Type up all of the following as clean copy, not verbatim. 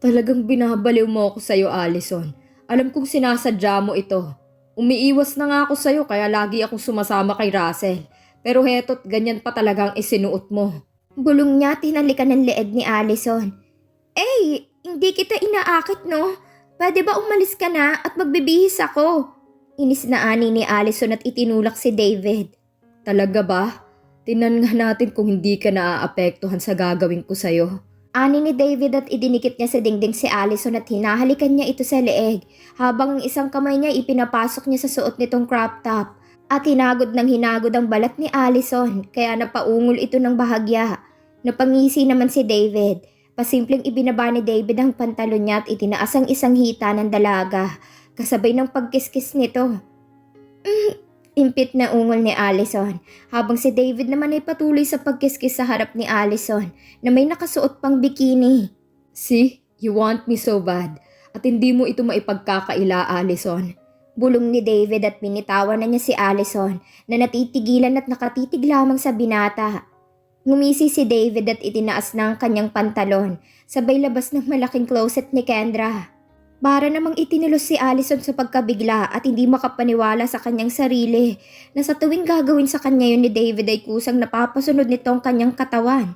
Talagang binabaliw mo ako sa'yo, Allison. Alam kong sinasadya mo ito. Umiiwas na nga ako sa'yo kaya lagi akong sumasama kay Russell. Pero heto't ganyan pa talagang isinuot mo. Bulong niya tinalikan ng leeg ni Allison. Hindi kita inaakit no? Pwede ba umalis ka na at magbibihis ako? Inis na ani ni Allison at itinulak si David. Talaga ba? Tinan nga natin kung hindi ka naaapektuhan sa gagawin ko sa'yo. Ani ni David at idinikit niya sa dingding si Allison at hinahalikan niya ito sa leeg habang ang isang kamay niya ipinapasok niya sa suot nitong crop top at hinagod ang balat ni Allison kaya napaungol ito ng bahagya. Napangisi naman si David. Pasimpleng ibinaba ni David ang pantalon niya at itinaas ang isang hita ng dalaga kasabay ng pagkiskis nito. Impit na ungol ni Allison, habang si David naman ay patuloy sa pagkiskis sa harap ni Allison na may nakasuot pang bikini. See, you want me so bad at hindi mo ito maipagkakaila, Allison. Bulong ni David at binitawan na niya si Allison na natitigilan at nakatitig lamang sa binata. Ngumisi si David at itinaas na ang kanyang pantalon, sabay labas ng malaking closet ni Kendra. Para namang itinilos si Allison sa pagkabigla at hindi makapaniwala sa kanyang sarili na sa tuwing gagawin sa kanya yun ni David ay kusang napapasunod nito ang kanyang katawan.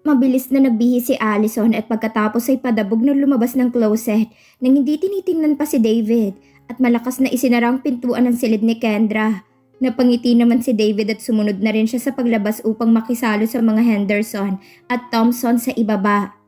Mabilis na nagbihis si Allison at pagkatapos ay padabog na lumabas ng closet nang hindi tinitingnan pa si David at malakas na isinarang pintuan ng silid ni Kendra. Napangiti naman si David at sumunod na rin siya sa paglabas upang makisalo sa mga Henderson at Thompson sa ibaba.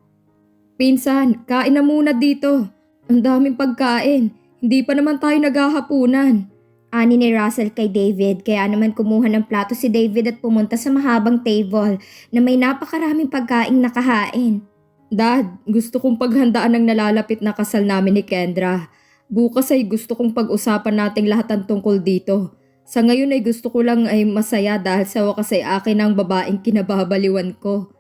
Pinsan, kain na muna dito. Ang daming pagkain. Hindi pa naman tayo naghahapunan. Ani ni Russell kay David kaya naman kumuha ng plato si David at pumunta sa mahabang table na may napakaraming pagkaing nakahain. Dad, gusto kong paghandaan ng nalalapit na kasal namin ni Kendra. Bukas ay gusto kong pag-usapan nating lahat ng tungkol dito. Sa ngayon ay gusto ko lang ay masaya dahil sa wakas ay akin ang babaeng kinababaliwan ko.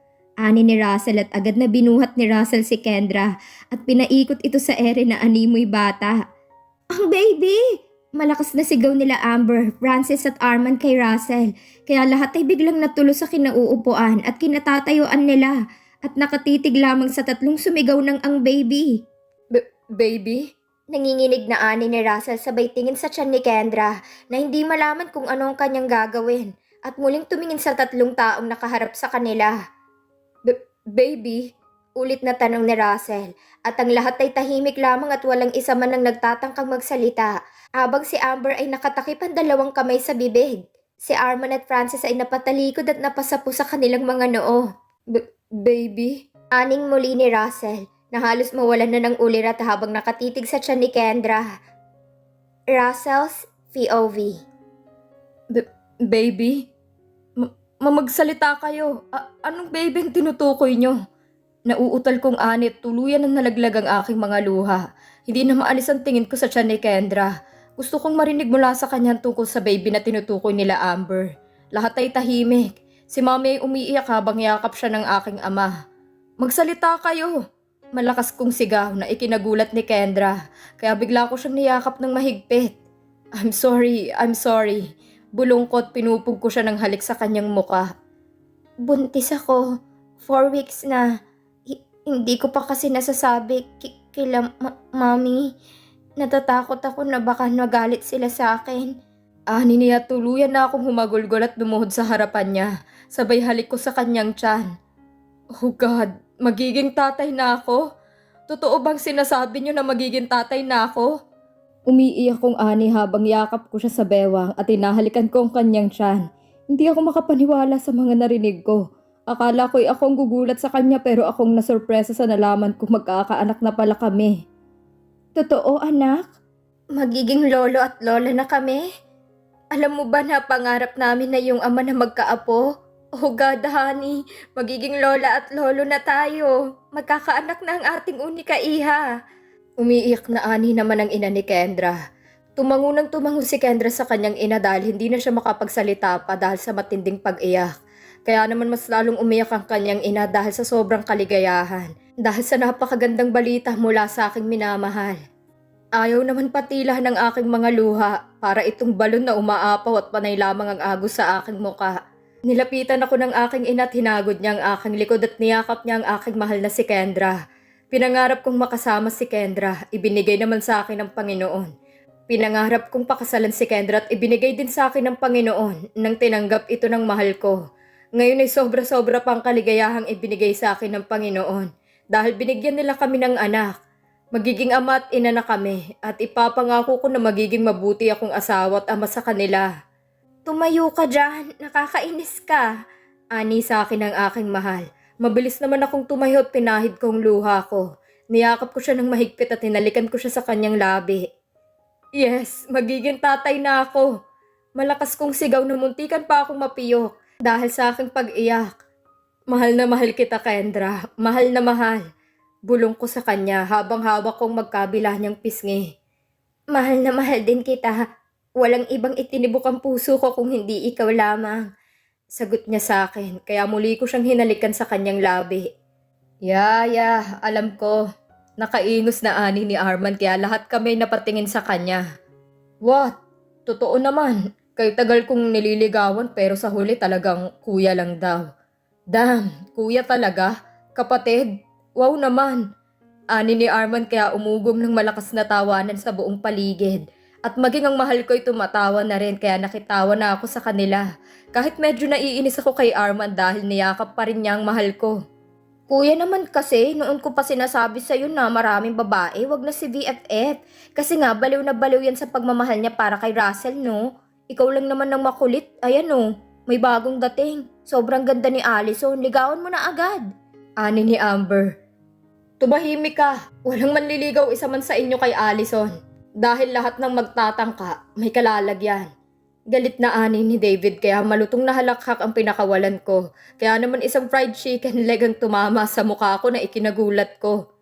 Ani ni Russell at agad na binuhat ni Russell si Kendra at pinaikot ito sa ere na animoy bata. Ang baby! Malakas na sigaw nila Amber, Francis at Arman kay Russell kaya lahat ay biglang natulo sa kinauupuan at kinatatayuan nila at nakatitig lamang sa tatlong sumigaw ng ang baby. Baby? Nanginginig na ani ni Russell sabay tingin sa tiyan ni Kendra na hindi malaman kung ano ang kanyang gagawin at muling tumingin sa tatlong taong nakaharap sa kanila. Baby? Ulit na tanong ni Russell at ang lahat ay tahimik lamang at walang isa man ang nagtatangkang magsalita habang si Amber ay nakatakip ang dalawang kamay sa bibig. Si Arman at Francis ay napatalikod at napasapo sa kanilang mga noo. Baby? Aning muli ni Russell na halos mawalan na ng ulirat habang nakatitig sa tiyan ni Kendra. Russell's POV. Baby? Mamagsalita kayo. Anong baby ang tinutukoy nyo? Nauutal kong anit, tuluyan na nalaglag ang aking mga luha. Hindi na maalis ang tingin ko sa tiyan ni Kendra. Gusto kong marinig mula sa kanya tungkol sa baby na tinutukoy nila Amber. Lahat ay tahimik. Si mami ay umiiyak habang yakap siya ng aking ama. Magsalita kayo! Malakas kong sigaw na ikinagulat ni Kendra, kaya bigla ko siyang niyakap ng mahigpit. I'm sorry. Bulungkot pinupog ko siya ng halik sa kanyang muka. Buntis ako. 4 weeks na. Hindi ko pa kasi nasasabi kila mami. Natatakot ako na baka nagalit sila sa akin. Ani niya tuluyan na akong humagulgol at lumuhod sa harapan niya. Sabay halik ko sa kanyang tiyan. Oh God, magiging tatay na ako? Totoo bang sinasabi niyo na magiging tatay na ako? Umiiyak kong ani habang yakap ko siya sa bewang at hinahalikan ko ang kanyang tiyan. Hindi ako makapaniwala sa mga narinig ko. Akala ko'y akong gugulat sa kanya pero akong nasurpresa sa nalaman kong magkakaanak na pala kami. Totoo anak? Magiging lolo at lola na kami? Alam mo ba na pangarap namin na yung ama na magkaapo? Oh God, honey, magiging lola at lolo na tayo. Magkakaanak na ang ating unika iha. Umiiyak na ani naman ang ina ni Kendra. Tumango si Kendra sa kanyang ina dahil hindi na siya makapagsalita pa dahil sa matinding pag-iyak. Kaya naman mas lalong umiyak ang kanyang ina dahil sa sobrang kaligayahan. Dahil sa napakagandang balita mula sa aking minamahal. Ayaw naman patilahan ng aking mga luha para itong balon na umaapaw at panay lamang ang agos sa aking muka. Nilapitan ako ng aking ina at hinagod niya ang aking likod at niyakap niya ang aking mahal na si Kendra. Pinangarap kong makasama si Kendra, ibinigay naman sa akin ng Panginoon. Pinangarap kong pakasalan si Kendra at ibinigay din sa akin ng Panginoon nang tinanggap ito ng mahal ko. Ngayon ay sobra-sobra pang kaligayahang ibinigay sa akin ng Panginoon dahil binigyan nila kami ng anak. Magiging ama at ina na kami at ipapangako ko na magiging mabuti akong asawa at ama sa kanila. Tumayo ka dyan, nakakainis ka. Ani sa akin ng aking mahal. Mabilis naman akong tumayo at pinahid ko ang luha ko. Niyakap ko siya ng mahigpit at hinalikan ko siya sa kanyang labi. Yes, magiging tatay na ako. Malakas kong sigaw na muntikan pa akong mapiyok dahil sa aking pag-iyak. Mahal na mahal kita, Kendra. Mahal na mahal. Bulong ko sa kanya habang hawak kong magkabila niyang pisngi. Mahal na mahal din kita. Walang ibang itinibok ang puso ko kung hindi ikaw lamang. Sagot niya sa akin, kaya muli ko siyang hinalikan sa kanyang labi. Yeah, alam ko. Nakaingos na ani ni Arman kaya lahat kami napatingin sa kanya. What? Totoo naman. Kay tagal kong nililigawan pero sa huli talagang kuya lang daw. Damn, kuya talaga? Kapatid? Wow naman. Ani ni Arman kaya umugong ng malakas na tawanan sa buong paligid. At maging ang mahal ko'y tumatawa na rin kaya nakitawa na ako sa kanila. Kahit medyo naiinis ako kay Arman dahil niyakap pa rin niya ang mahal ko. Kuya naman kasi, noon ko pa sinasabi sa'yo na maraming babae, wag na si BFF. Kasi nga, baliw na baliw yan sa pagmamahal niya para kay Russell, no? Ikaw lang naman ng makulit. Ayan, no? May bagong dating. Sobrang ganda ni Allison. Ligawan mo na agad. Ani ni Amber. Tumahimik ka. Walang manliligaw isa man sa inyo kay Allison. Dahil lahat ng magtatangka, may kalalagyan. Galit na ani ni David kaya malutong na halakhak ang pinakawalan ko. Kaya naman isang fried chicken leg ang tumama sa mukha ko na ikinagulat ko.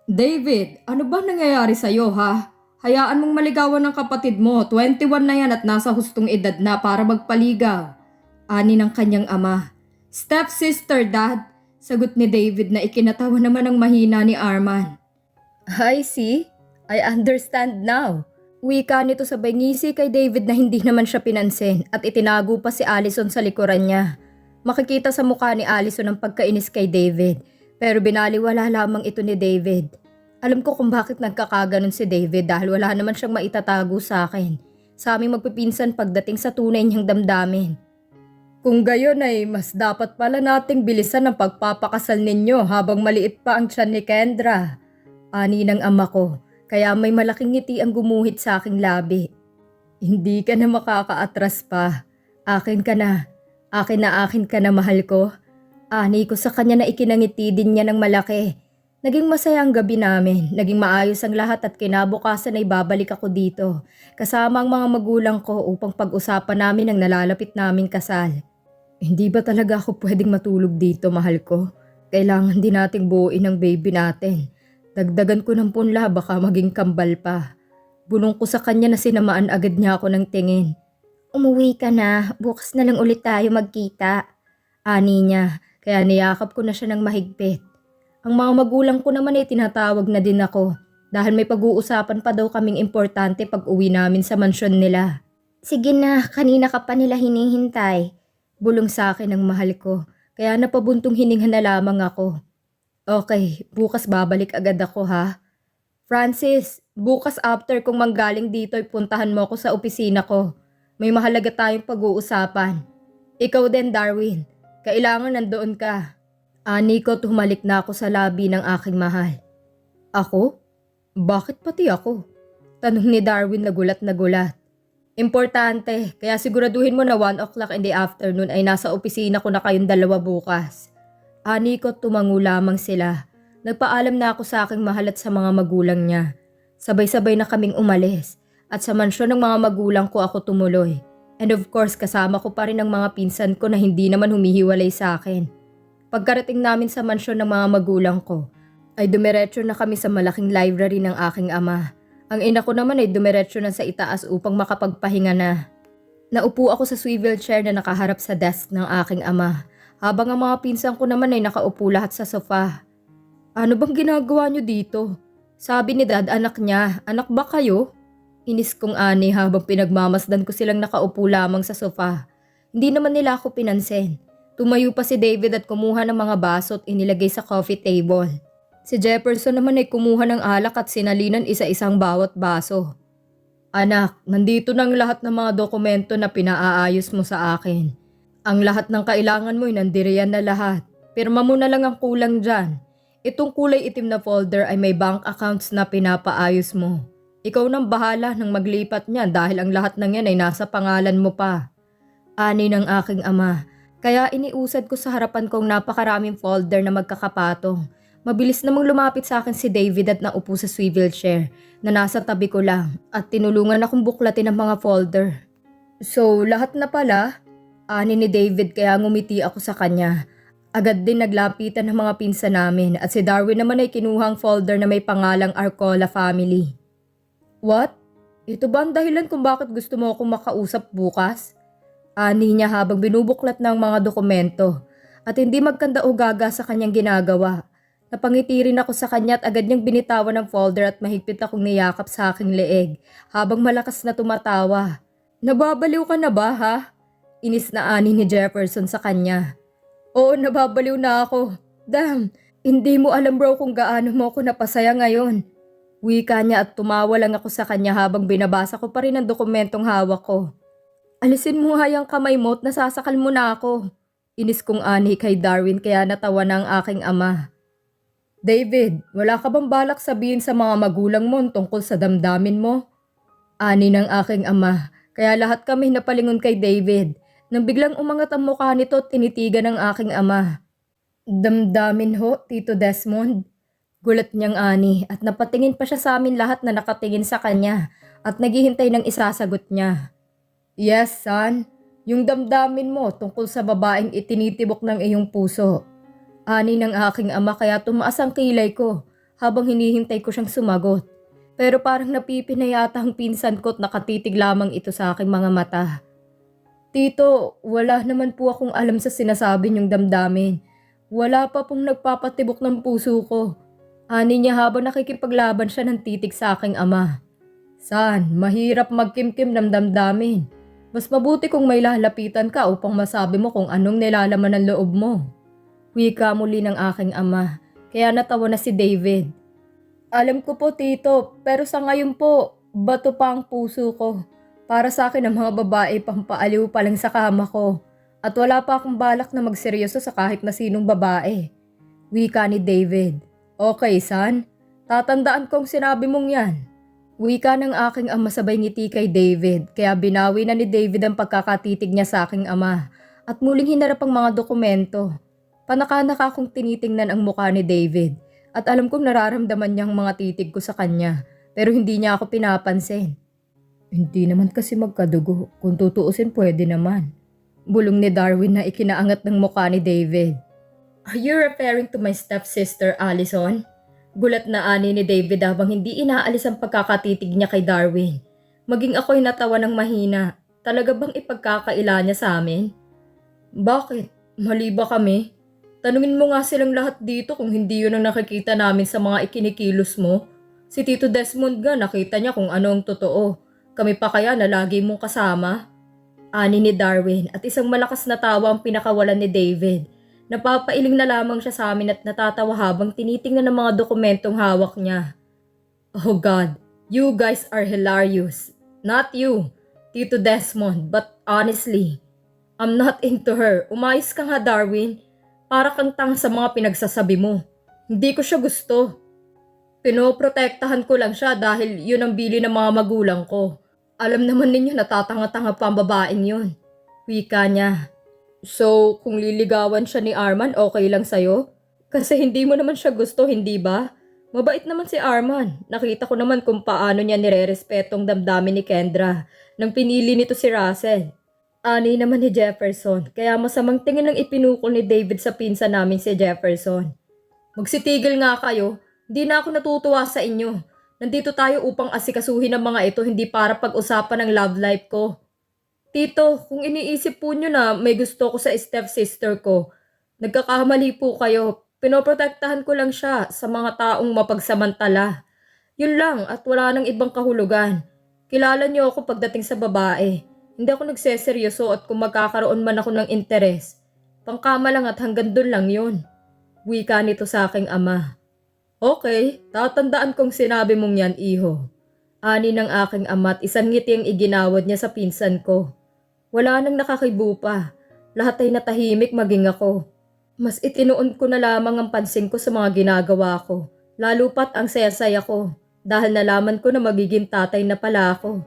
David, ano ba nangyayari sa'yo ha? Hayaan mong maligawan ng kapatid mo. 21 na yan at nasa hustong edad na para magpaligaw. Ani ng kanyang ama. Step-sister, Dad. Sagot ni David na ikinatawa naman ng mahina ni Arman. I see. I understand now. Wika nito sabay ngisi kay David na hindi naman siya pinansin at itinago pa si Allison sa likuran niya. Makikita sa mukha ni Allison ang pagkainis kay David, pero binaliwala lamang ito ni David. Alam ko kung bakit nagkakaganon si David dahil wala naman siyang maitatago sa akin. Sa aming magpipinsan pagdating sa tunay niyang damdamin. Kung gayon ay mas dapat pala nating bilisan ang pagpapakasal ninyo habang maliit pa ang tiyan ni Kendra. Ani ng ama ko. Kaya may malaking ngiti ang gumuhit sa aking labi. Hindi ka na makakaatras pa. Akin ka na. Akin ka na mahal ko. Ani ko sa kanya na ikinangiti din niya ng malaki. Naging masaya ang gabi namin. Naging maayos ang lahat at kinabukasan ay babalik ako dito. Kasama ang mga magulang ko upang pag-usapan namin ang nalalapit naming kasal. Hindi ba talaga ako pwedeng matulog dito, mahal ko? Kailangan din nating buuin ang baby natin. Dagdagan ko ng punla baka maging kambal pa. Bulong ko sa kanya na sinamaan agad niya ako ng tingin. Umuwi ka na, bukas na lang ulit tayo magkita. Ani niya, kaya niyakap ko na siya ng mahigpit. Ang mga magulang ko naman ay tinatawag na din ako dahil may pag-uusapan pa daw kaming importante pag uwi namin sa mansyon nila. Sige na, kanina ka pa nila hinihintay. Bulong sa akin ng mahal ko, kaya napabuntong hininga na lamang ako. Okay, bukas babalik agad ako ha. Francis, bukas after kung manggaling dito ay puntahan mo ako sa opisina ko. May mahalaga tayong pag-uusapan. Ikaw din, Darwin. Kailangan nandoon ka. Ani ko humalik na ako sa labi ng aking mahal. Ako? Bakit pati ako? Tanong ni Darwin na gulat na gulat. Importante, kaya siguraduhin mo na 1 o'clock in the afternoon ay nasa opisina ko na kayong dalawa bukas. Ani ko tumango lamang sila. Nagpaalam na ako sa aking mahal at sa mga magulang niya. Sabay-sabay na kaming umalis at sa mansyon ng mga magulang ko ako tumuloy. And of course kasama ko pa rin ang mga pinsan ko na hindi naman humihiwalay sa akin. Pagkarating namin sa mansyon ng mga magulang ko, ay dumiretso na kami sa malaking library ng aking ama. Ang ina ko naman ay dumiretso na sa itaas upang makapagpahinga na. Naupo ako sa swivel chair na nakaharap sa desk ng aking ama. Habang ang mga pinsan ko naman ay nakaupo lahat sa sofa. Ano bang ginagawa niyo dito? Sabi ni Dad, anak niya, anak ba kayo? Inis kong ani habang pinagmamasdan ko silang nakaupo lamang sa sofa. Hindi naman nila ako pinansin. Tumayo pa si David at kumuha ng mga baso at inilagay sa coffee table. Si Jefferson naman ay kumuha ng alak at sinalinan isa-isang bawat baso. Anak, nandito na ang lahat ng mga dokumento na pinaaayos mo sa akin. Ang lahat ng kailangan mo ay nandiriyan na lahat. Pirma mo na lang ang kulang dyan. Itong kulay itim na folder ay may bank accounts na pinapaayos mo. Ikaw nang bahala nang maglipat niyan dahil ang lahat ng yan ay nasa pangalan mo pa. Ani ng aking ama. Kaya iniusad ko sa harapan kong napakaraming folder na magkakapatong. Mabilis namang lumapit sa akin si David at naupo sa swivel chair na nasa tabi ko lang at tinulungan akong buklatin ang mga folder. So, lahat na pala? Ani ni David kaya ngumiti ako sa kanya. Agad din naglapitan ng mga pinsan namin at si Darwin naman ay kinuhang folder na may pangalang Arcola Family. What? Ito ba ang dahilan kung bakit gusto mo akong makausap bukas? Ani niya habang binubuklat ng mga dokumento at hindi magkanda o gaga sa kanyang ginagawa. Napangiti rin ako sa kanya at agad niyang binitawan ng folder at mahigpit akong niyakap sa aking leeg habang malakas na tumatawa. Nababaliw ka na ba ha? Inis na ani ni Jefferson sa kanya. Oo, nababaliw na ako. Damn, hindi mo alam bro kung gaano mo ako napasaya ngayon. Wika niya at tumawa lang ako sa kanya habang binabasa ko pa rin ang dokumentong hawak ko. Alisin mo nga yung kamay mo at nasasakal mo na ako. Inis kong ani kay Darwin kaya natawa na ang aking ama. David, wala ka bang balak sabihin sa mga magulang mo tungkol sa damdamin mo? Ani ng aking ama, kaya lahat kami napalingon kay David. Nang biglang umangat ang mukha nito at tinitigan ng aking ama. Damdamin ho, Tito Desmond? Gulat niyang ani at napatingin pa siya sa amin lahat na nakatingin sa kanya at naghihintay ng isasagot niya. Yes, son. Yung damdamin mo tungkol sa babaeng itinitibok ng iyong puso. Ani ng aking ama kaya tumaas ang kilay ko habang hinihintay ko siyang sumagot. Pero parang napipinayata ang pinsan ko at nakatitig lamang ito sa aking mga mata. Tito, wala naman po akong alam sa sinasabi niyong damdamin. Wala pa pong nagpapatibok ng puso ko. Ani niya habang nakikipaglaban siya ng titig sa aking ama. San, mahirap magkimkim ng damdamin. Mas mabuti kung may lalapitan ka upang masabi mo kung anong nilalaman ng loob mo. Wika muli ng aking ama, kaya natawa na si David. Alam ko po tito, pero sa ngayon po, bato pa ang puso ko. Para sa akin ang mga babae pampaaliw pa lang sa kama ko. At wala pa akong balak na magseryoso sa kahit na sinong babae. Wika ni David. Okay son, tatandaan kong sinabi mong yan. Wika ng aking ama sabay ngiti kay David, kaya binawi na ni David ang pagkakatitig niya sa aking ama. At muling hinarap ang mga dokumento. Panaka-naka akong tinitingnan ang mukha ni David at alam kong nararamdaman niya ang mga titig ko sa kanya pero hindi niya ako pinapansin. Hindi naman kasi magkadugo, kung tutuusin pwede naman. Bulong ni Darwin na ikinaangat ng mukha ni David. Are you referring to my stepsister Allison? Gulat na ani ni David habang hindi inaalis ang pagkakatitig niya kay Darwin. Maging ako'y natawa ng mahina. Talaga bang ipagkakaila niya sa amin? Bakit? Mali ba kami? Tanungin mo nga silang lahat dito kung hindi yun ang nakikita namin sa mga ikinikilos mo. Si Tito Desmond nga nakita niya kung ano ang totoo. Kami pa kaya na lagi mong kasama? Ani ni Darwin at isang malakas na tawa ang pinakawalan ni David. Napapailing na lamang siya sa amin at natatawa habang tinitingnan ng mga dokumentong hawak niya. Oh God, you guys are hilarious. Not you, Tito Desmond, but honestly, I'm not into her. Umayos ka nga Darwin. Para kang tang sa mga pinagsasabi mo. Hindi ko siya gusto. Pinoprotektahan ko lang siya dahil yun ang bili ng mga magulang ko. Alam naman ninyo natatanga-tanga pa ang babaeng yun. Wika niya. So, kung liligawan siya ni Arman, okay lang sa'yo? Kasi hindi mo naman siya gusto, hindi ba? Mabait naman si Arman. Nakita ko naman kung paano niya nirerespetong damdamin ni Kendra nang pinili nito si Russell. Ani naman ni Jefferson, kaya masamang tingin ang ipinukol ni David sa pinsan namin si Jefferson. Magsitigil nga kayo, hindi na ako natutuwa sa inyo. Nandito tayo upang asikasuhin ang mga ito, hindi para pag-usapan ng love life ko. Tito, kung iniisip po nyo na may gusto ko sa stepsister ko, nagkakamali po kayo. Pinoprotektahan ko lang siya sa mga taong mapagsamantala. Yun lang at wala nang ibang kahulugan. Kilala niyo ako pagdating sa babae. Hindi ako nagseseryoso at kung magkakaroon man ako ng interes, pangkama lang at hanggang dun lang yun. Wika nito sa aking ama. Okay, tatandaan kong sinabi mong yan, iho. Ani ng aking ama at isang ngiti ang iginawad niya sa pinsan ko. Wala nang nakakibo pa. Lahat ay natahimik maging ako. Mas itinuon ko na lamang ang pansin ko sa mga ginagawa ko. Lalo pat ang saya-saya ko dahil nalaman ko na magiging tatay na pala ako.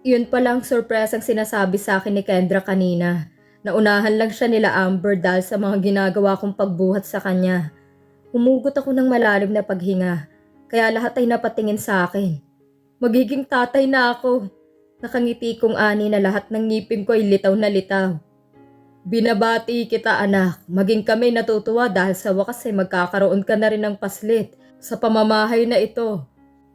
Yun palang surpresang sinasabi sa akin ni Kendra kanina. Naunahan lang siya nila Amber dahil sa mga ginagawa kong pagbuhat sa kanya. Humugot ako ng malalim na paghinga, kaya lahat ay napatingin sa akin. Magiging tatay na ako. Nakangiti kong ani na lahat ng ngipin ko ay litaw na litaw. Binabati kita anak, maging kami natutuwa dahil sa wakas ay magkakaroon ka na rin ng paslit sa pamamahay na ito.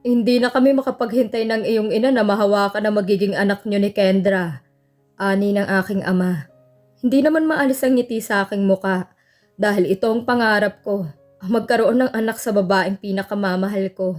Hindi na kami makapaghintay ng iyong ina na mahawakan na magiging anak niyo ni Kendra. Ani ng aking ama. Hindi naman maalis ang ngiti sa aking muka dahil ito ang pangarap ko, ang magkaroon ng anak sa babaeng pinakamamahal ko.